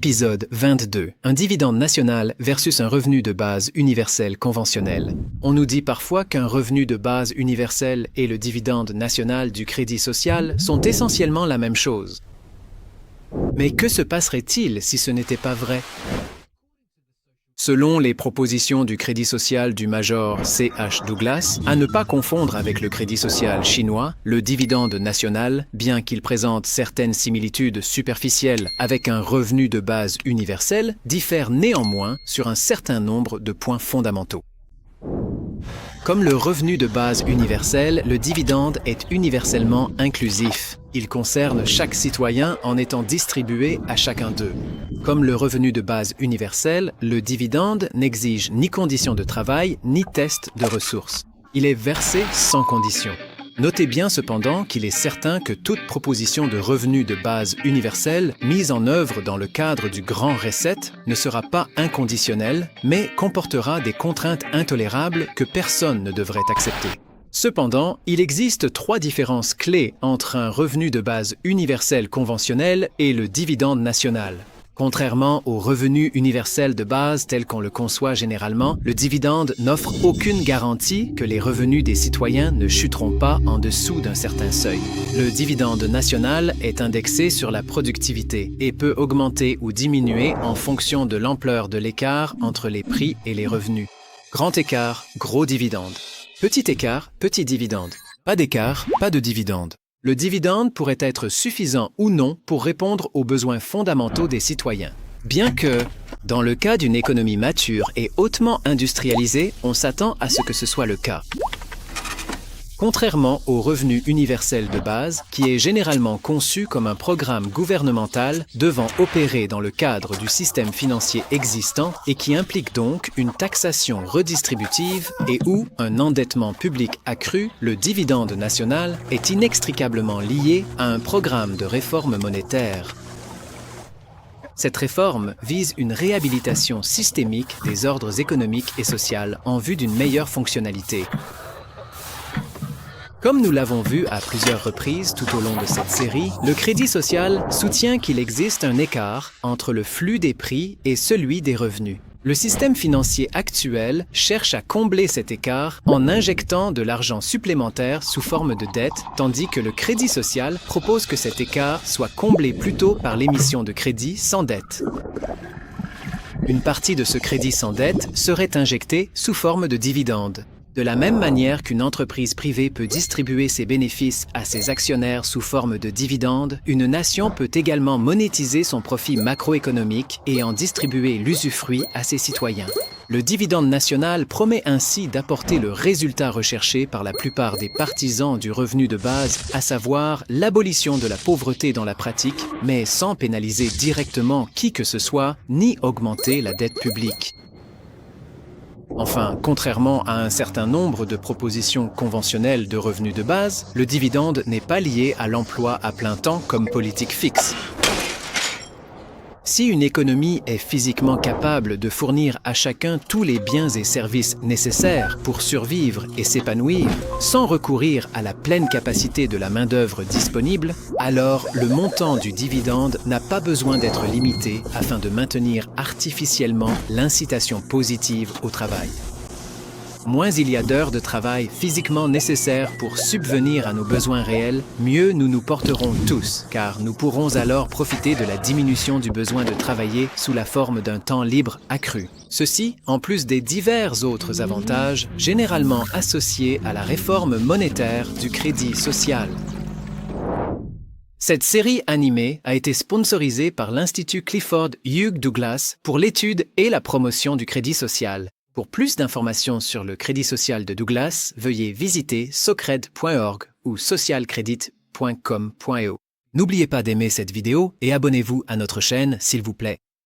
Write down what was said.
Épisode 22. Un dividende national versus un revenu de base universel conventionnel. On nous dit parfois qu'un revenu de base universel et le dividende national du crédit social sont essentiellement la même chose. Mais que se passerait-il si ce n'était pas vrai? Selon les propositions du Crédit social du Major C.H. Douglas, à ne pas confondre avec le Crédit social chinois, le dividende national, bien qu'il présente certaines similitudes superficielles avec un revenu de base universel, diffère néanmoins sur un certain nombre de points fondamentaux. Comme le revenu de base universel, le dividende est universellement inclusif. Il concerne chaque citoyen en étant distribué à chacun d'eux. Comme le revenu de base universel, le dividende n'exige ni conditions de travail ni test de ressources. Il est versé sans condition. Notez bien cependant qu'il est certain que toute proposition de revenu de base universel mise en œuvre dans le cadre du Grand Reset ne sera pas inconditionnelle, mais comportera des contraintes intolérables que personne ne devrait accepter. Cependant, il existe trois différences clés entre un revenu de base universel conventionnel et le dividende national. Contrairement au revenu universel de base tel qu'on le conçoit généralement, le dividende n'offre aucune garantie que les revenus des citoyens ne chuteront pas en dessous d'un certain seuil. Le dividende national est indexé sur la productivité et peut augmenter ou diminuer en fonction de l'ampleur de l'écart entre les prix et les revenus. Grand écart, gros dividende. Petit écart, petit dividende. Pas d'écart, pas de dividende. Le dividende pourrait être suffisant ou non pour répondre aux besoins fondamentaux des citoyens. Bien que, dans le cas d'une économie mature et hautement industrialisée, on s'attend à ce que ce soit le cas. Contrairement au revenu universel de base, qui est généralement conçu comme un programme gouvernemental devant opérer dans le cadre du système financier existant et qui implique donc une taxation redistributive et où un endettement public accru, le dividende national, est inextricablement lié à un programme de réforme monétaire. Cette réforme vise une réhabilitation systémique des ordres économiques et sociaux en vue d'une meilleure fonctionnalité. Comme nous l'avons vu à plusieurs reprises tout au long de cette série, le Crédit social soutient qu'il existe un écart entre le flux des prix et celui des revenus. Le système financier actuel cherche à combler cet écart en injectant de l'argent supplémentaire sous forme de dette, tandis que le Crédit social propose que cet écart soit comblé plutôt par l'émission de crédit sans dette. Une partie de ce crédit sans dette serait injectée sous forme de dividende. De la même manière qu'une entreprise privée peut distribuer ses bénéfices à ses actionnaires sous forme de dividendes, une nation peut également monétiser son profit macroéconomique et en distribuer l'usufruit à ses citoyens. Le dividende national promet ainsi d'apporter le résultat recherché par la plupart des partisans du revenu de base, à savoir l'abolition de la pauvreté dans la pratique, mais sans pénaliser directement qui que ce soit, ni augmenter la dette publique. Enfin, contrairement à un certain nombre de propositions conventionnelles de revenus de base, le dividende n'est pas lié à l'emploi à plein temps comme politique fixe. Si une économie est physiquement capable de fournir à chacun tous les biens et services nécessaires pour survivre et s'épanouir, sans recourir à la pleine capacité de la main-d'œuvre disponible, alors le montant du dividende n'a pas besoin d'être limité afin de maintenir artificiellement l'incitation positive au travail. Moins il y a d'heures de travail physiquement nécessaires pour subvenir à nos besoins réels, mieux nous nous porterons tous, car nous pourrons alors profiter de la diminution du besoin de travailler sous la forme d'un temps libre accru. Ceci, en plus des divers autres avantages, généralement associés à la réforme monétaire du crédit social. Cette série animée a été sponsorisée par l'Institut Clifford Hughes Douglas pour l'étude et la promotion du crédit social. Pour plus d'informations sur le Crédit social de Douglas, veuillez visiter socred.org ou socialcredit.com.eo. N'oubliez pas d'aimer cette vidéo et abonnez-vous à notre chaîne s'il vous plaît.